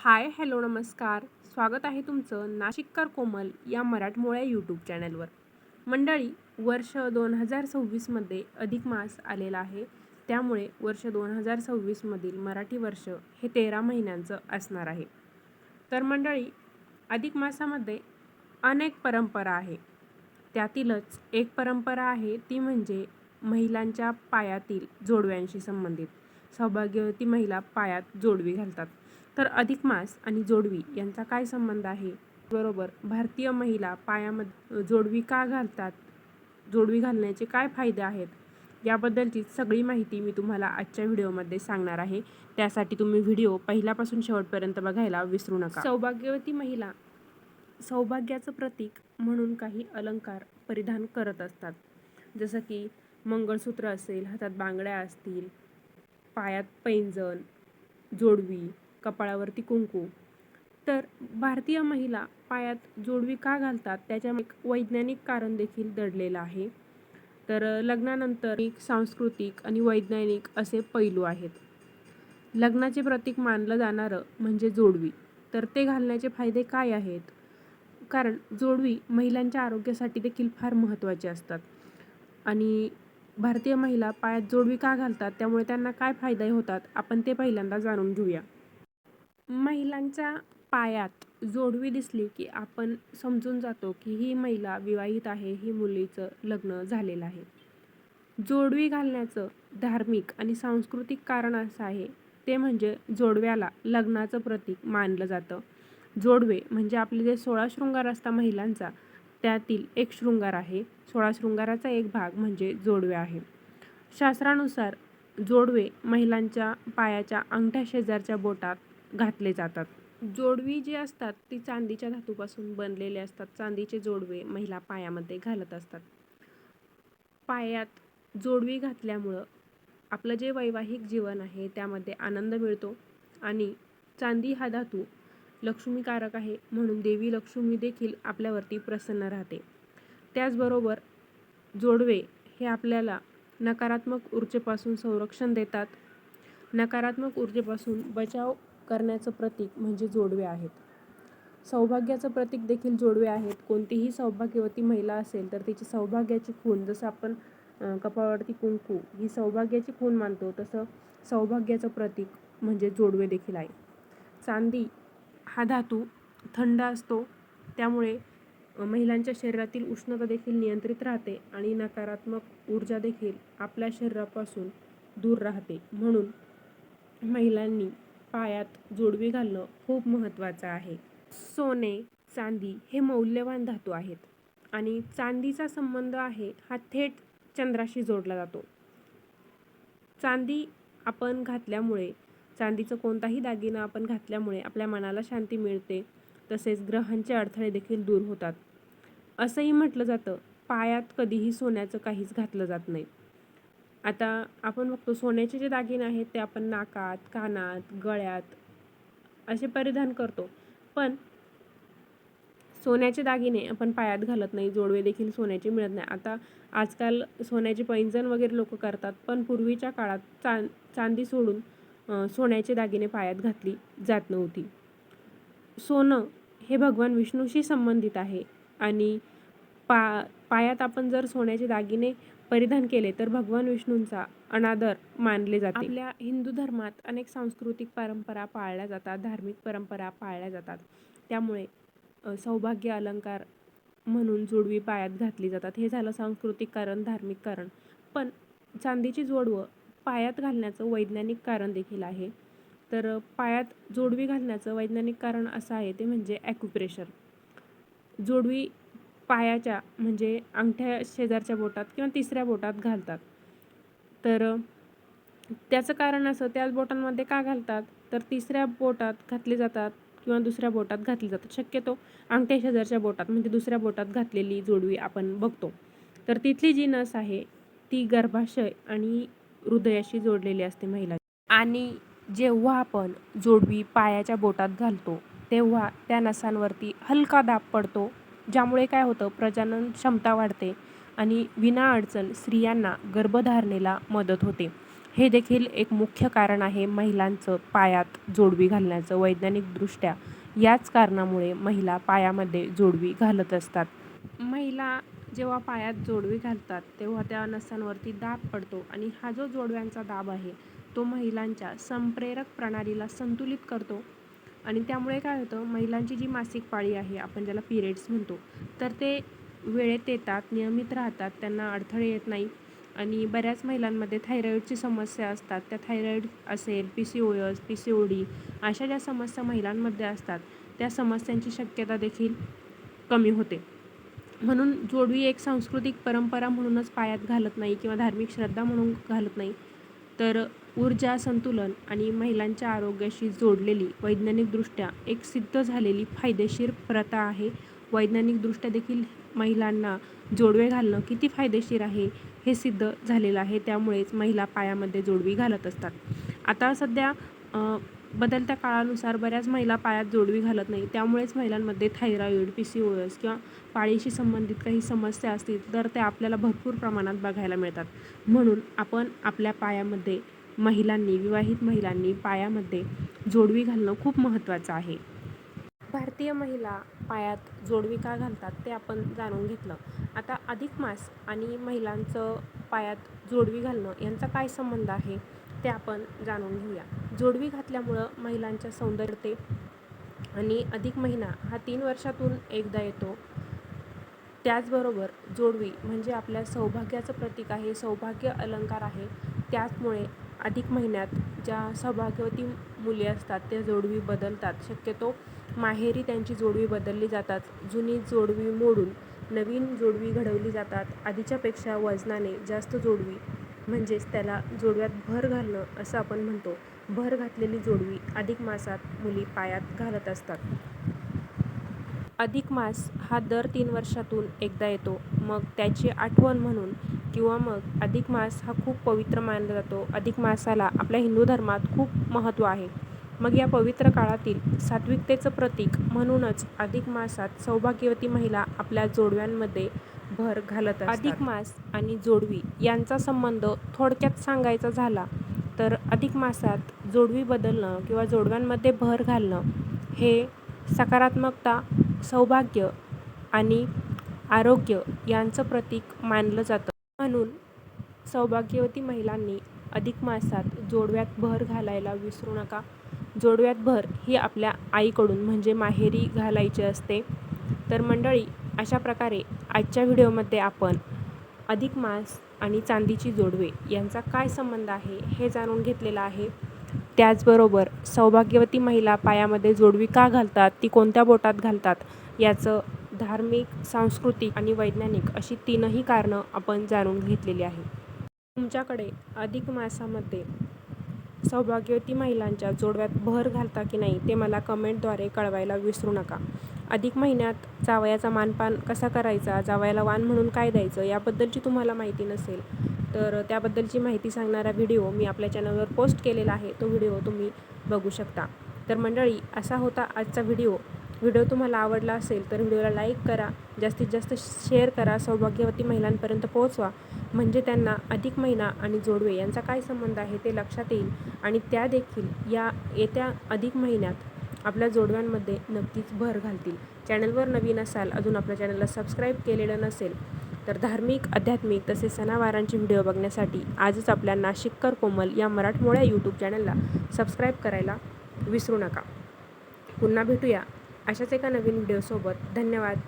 हाय, hello, नमस्कार. स्वागत आहे तुमचं नाशिककर कोमल या मराठमोळ्या यूट्यूब चॅनलवर. मंडळी, वर्ष 2026मध्ये अधिक मास आलेला आहे. त्यामुळे वर्ष 2026मधील मराठी वर्ष हे 13 महिन्यांचं असणार आहे. तर मंडळी, अधिक मासामध्ये अनेक परंपरा आहे. त्यातीलच एक परंपरा आहे ती म्हणजे महिलांच्या पायातील जोडव्यांशी संबंधित. सौभाग्यवती महिला पायात जोडवी घालतात. तर अधिक मास आणि जोडवी यांचा काय संबंध आहे? बरोबर, भारतीय महिला पायामध्ये जोडवी का घालतात? जोडवी घालण्याचे काय फायदे आहेत? याबद्दलची सगळी माहिती मी तुम्हाला आजच्या व्हिडिओमध्ये सांगणार आहे. त्यासाठी तुम्ही व्हिडिओ पहिल्यापासून शेवटपर्यंत बघायला विसरू नका. सौभाग्यवती महिला सौभाग्याचं प्रतीक म्हणून काही अलंकार परिधान करत असतात. जसं की मंगळसूत्र असेल, हातात बांगड्या असतील, पायात पैंजण, जोडवी, कपाळावरती कुंकू. तर भारतीय महिला पायात जोडवी का घालतात त्याच्यामध्ये एक वैज्ञानिक कारण देखील दडलेलं आहे. तर लग्नानंतर एक सांस्कृतिक आणि वैज्ञानिक असे पैलू आहेत. लग्नाचे प्रतीक मानलं जाणारं म्हणजे जोडवी. तर ते घालण्याचे फायदे काय आहेत? कारण जोडवी महिलांच्या आरोग्यासाठी देखील फार महत्त्वाचे असतात. आणि भारतीय महिला पायात जोडवी का घालतात, त्यामुळे त्यांना काय फायदे होतात, आपण ते पहिल्यांदा जाणून घेऊया. महिलांच्या पायात जोडवी दिसली की आपण समजून जातो की ही महिला विवाहित आहे, ही मुलीचं लग्न झालेलं आहे. जोडवी घालण्याचं धार्मिक आणि सांस्कृतिक कारण असं आहे, ते म्हणजे जोडव्याला लग्नाचं प्रतीक मानलं जातं. जोडवे म्हणजे आपले जे 16 शृंगार असतात महिलांचा, त्यातील एक शृंगार आहे. 16 शृंगाराचा एक भाग म्हणजे जोडवे आहे. शास्त्रानुसार जोडवे महिलांच्या पायाच्या अंगठ्या शेजारच्या बोटात घातले जातात. जोडवी जी असतात ती चांदीच्या धातूपासून बनलेले असतात. चांदीचे जोडवे महिला पायामध्ये घालत असतात. पायात जोडवी घातल्यामुळं आपलं जे वैवाहिक जीवन आहे त्यामध्ये आनंद मिळतो. आणि चांदी हा धातू लक्ष्मीकारक आहे, म्हणून देवी लक्ष्मी देखील आपल्यावरती प्रसन्न राहते. त्याचबरोबर जोडवे हे आपल्याला नकारात्मक ऊर्जेपासून संरक्षण देतात. नकारात्मक ऊर्जेपासून बचाव करण्याचं प्रतीक म्हणजे जोडवे आहेत. सौभाग्याचं प्रतीक देखील जोडवे आहेत. कोणतीही सौभाग्यवती महिला असेल तर तिची सौभाग्याची खूण, जसं आपण कपाळावरती कुंकू ही सौभाग्याची खूण मानतो, तसं सौभाग्याचं प्रतीक म्हणजे जोडवे देखील आहे. चांदी हा धातू थंड असतो, त्यामुळे महिलांच्या शरीरातील उष्णता देखील नियंत्रित राहते आणि नकारात्मक ऊर्जा देखील आपल्या शरीरापासून दूर राहते. म्हणून महिलांनी पायात जोडवी घालणं खूप महत्त्वाचं आहे. सोने, चांदी हे मौल्यवान धातू आहेत आणि चांदीचा संबंध आहे हा थेट चंद्राशी जोडला जातो. चांदी आपण घातल्यामुळे, चांदीचं कोणताही दागिना आपण घातल्यामुळे आपल्या मनाला शांती मिळते, तसेच ग्रहांचे अडथळे देखील दूर होतात. असंही म्हटलं जातं, पायात कधीही सोन्याचं काहीच घातलं जात नाही. आता आपण बघतो सोन्याचे जे दागिने आहेत ते आपण नाकात, कानात, गळ्यात असे परिधान करतो, पण सोन्याचे दागिने आपण पायात घालत नाही. जोडवे देखील सोन्याचे मिळत नाही. आता आजकाल सोन्याचे पैंजण वगैरे लोक करतात, पण पूर्वीच्या काळात चांदी सोडून सोन्याचे दागिने पायात घातली जात नव्हती. सोनं हे भगवान विष्णूशी संबंधित आहे आणि पायात आपण जर सोन्याचे दागिने परिधान केले तर भगवान विष्णूंचा अनादर मानले जाते. आपल्या हिंदू धर्मात अनेक सांस्कृतिक परंपरा पाळल्या जातात, धार्मिक परंपरा पाळल्या जातात. त्यामुळे सौभाग्य अलंकार म्हणून जोडवी पायात घातली जातात. हे झालं सांस्कृतिक कारण, धार्मिक कारण. पण चांदीची जोडवं पायात घालण्याचं वैज्ञानिक कारण देखील आहे. तर पायात जोडवी घालण्याचं वैज्ञानिक कारण असं आहे, ते म्हणजे ॲक्युप्रेशर. जोडवी पायाच्या म्हणजे अंगठ्या शेजारच्या बोटात किंवा तिसऱ्या बोटात घालतात. तर त्याचं कारण असं, त्याच बोटांमध्ये का घालतात, तर तिसऱ्या बोटात घातले जातात किंवा दुसऱ्या बोटात घातली जातात. शक्यतो अंगठ्या शेजारच्या बोटात म्हणजे दुसऱ्या बोटात घातलेली जोडवी आपण बघतो. तर तिथली जी नस आहे ती गर्भाशय आणि हृदयाशी जोडलेली असते महिला. आणि जेव्हा आपण जोडवी पायाच्या बोटात घालतो तेव्हा त्या नसांवरती हलका दाब पडतो, ज्यामुळे काय होतं, प्रजनन क्षमता वाढते आणि विना अडचण स्त्रियांना गर्भधारणेला मदत होते. हे देखील एक मुख्य कारण आहे महिलांचं पायात जोडवी घालण्याचं. वैज्ञानिकदृष्ट्या याच कारणामुळे महिला पायामध्ये जोडवी घालत असतात. महिला जेव्हा पायात जोडवी घालतात तेव्हा त्या नसांवरती दाब पडतो आणि हा जो जोडव्यांचा दाब आहे तो महिलांच्या संप्रेरक प्रणालीला संतुलित करतो आणि त्यामुळे काय होतं, महिलांची जी मासिक पाळी आहे, आपण ज्याला पिरियड्स म्हणतो, तर ते वेळेत येतात, नियमित राहतात, त्यांना अडथळे येत नाही. आणि बऱ्याच महिलांमध्ये थायरॉईडची समस्या असतात. त्या थायरॉईड असेल, PCOS, PCOD अशा ज्या समस्या महिलांमध्ये असतात त्या समस्यांची शक्यता देखील कमी होते. म्हणून जोडवी एक सांस्कृतिक परंपरा म्हणूनच पायात घालत नाही किंवा धार्मिक श्रद्धा म्हणून घालत नाही, तर ऊर्जा संतुलन आणि महिलांच्या आरोग्याशी जोडलेली वैज्ञानिकदृष्ट्या एक सिद्ध झालेली फायदेशीर प्रथा आहे. वैज्ञानिकदृष्ट्या देखील महिलांना जोडवे घालणं किती फायदेशीर आहे हे सिद्ध झालेलं आहे. त्यामुळेच महिला पायामध्ये जोडवी घालत असतात. आता सध्या बदलत्या काळानुसार बऱ्याच महिला पायात जोडवी घालत नाही. त्यामुळेच महिलांमध्ये थायरॉईड, PCOS किंवा पाळीशी संबंधित काही समस्या असतील तर त्या आपल्याला भरपूर प्रमाणात बघायला मिळतात. म्हणून आपण आपल्या पायामध्ये विवाहित महिलांनी पायामध्ये जोडवी घालणं खूप महत्त्वाचं आहे. भारतीय महिला पायात जोडवी का घालतात ते आपण जाणून घेतलं. आता अधिक मास आणि महिलांचं पायात जोडवी घालणं यांचा काय संबंध आहे ते आपण जाणून घेऊया. जोडवी घातल्यामुळं महिलांच्या सौंदर्यते आणि अधिक महिना हा 3 वर्षातून एकदा येतो. त्याचबरोबर जोडवी म्हणजे आपल्या सौभाग्याचं प्रतीक आहे, सौभाग्य अलंकार आहे. त्याचमुळे अधिक महिन्यात ज्या सौभाग्यवती मुली असतात त्या जोडवी बदलतात. शक्यतो माहेरी त्यांची जोडवी बदलली जातात. जुनी जोडवी मोडून नवीन जोडवी घडवली जातात. आधीच्यापेक्षा वजनाने जास्त जोडवी म्हणजेच त्याला जोडव्यात भर घालणं असं आपण म्हणतो. भर घातलेली जोडवी अधिक मासात मुली पायात घालत असतात. अधिक मास हा दर 3 वर्षातून एकदा येतो. मग त्याची आठवण म्हणून किंवा मग अधिक मास हा खूप पवित्र मानला जातो. अधिक मासाला आपल्या हिंदू धर्मात खूप महत्त्व आहे. मग या पवित्र काळातील सात्विकतेचं प्रतीक म्हणूनच अधिक मासात सौभाग्यवती महिला आपल्या जोडव्यांमध्ये भर घालत असतात. अधिक मास आणि जोडवी यांचा संबंध थोडक्यात सांगायचा झाला तर अधिक मासात जोडवी बदलणं किंवा जोडव्यांमध्ये भर घालणं हे सकारात्मकता, सौभाग्य आणि आरोग्य यांचं प्रतीक मानलं जातं. म्हणून सौभाग्यवती महिलांनी अधिक मासात जोडव्यात भर घालायला विसरू नका. जोडव्यात भर ही आपल्या आईकडून म्हणजे माहेरी घालायची असते. तर मंडळी, अशा प्रकारे आजच्या व्हिडिओमध्ये आपण अधिक मास आणि चांदीची जोडवे यांचा काय संबंध आहे हे जाणून घेतलेलं आहे. त्याचबरोबर सौभाग्यवती महिला पायामध्ये जोडवी का घालतात, ती कोणत्या बोटात घालतात याचं धार्मिक, सांस्कृतिक आणि वैज्ञानिक अशी 3ही कारणं आपण जाणून घेतलेली आहे. तुमच्याकडे अधिक मासामध्ये सौभाग्यवती महिलांच्या जोडव्यात भर घालता की नाही ते मला कमेंटद्वारे कळवायला विसरू नका. अधिक महिन्यात जावयाचा मानपान कसा करायचा, जावयाला वाण म्हणून काय द्यायचं याबद्दलची तुम्हाला माहिती नसेल तर त्याबद्दलची माहिती सांगणारा व्हिडिओ मी आपल्या चॅनलवर पोस्ट केलेला आहे. तो व्हिडिओ तुम्ही बघू शकता. तर मंडळी, असा होता आजचा व्हिडिओ. व्हिडिओ तुम्हाला आवडला असेल तर व्हिडिओला लाईक करा, जास्तीत जास्त शेअर करा, सौभाग्यवती महिलांपर्यंत पोहोचवा म्हणजे त्यांना अधिक महिना आणि जोडवे यांचा काय संबंध आहे ते लक्षात येईल आणि त्या देखील या येत्या अधिक महिन्यात आपल्या जोडव्यांमध्ये नक्कीच भर घालतील. चॅनलवर नवीन असाल, अजून आपल्या चॅनलला सबस्क्राईब केलेलं नसेल तर धार्मिक, आध्यात्मिक तसेच सणावारांचे व्हिडिओ बघण्यासाठी आजच आपल्या नाशिककर कोमल या मराठमोळ्या यूट्यूब चॅनलला सबस्क्राईब करायला विसरू नका. पुन्हा भेटूया अशाच एका नवीन व्हिडिओसोबत. धन्यवाद.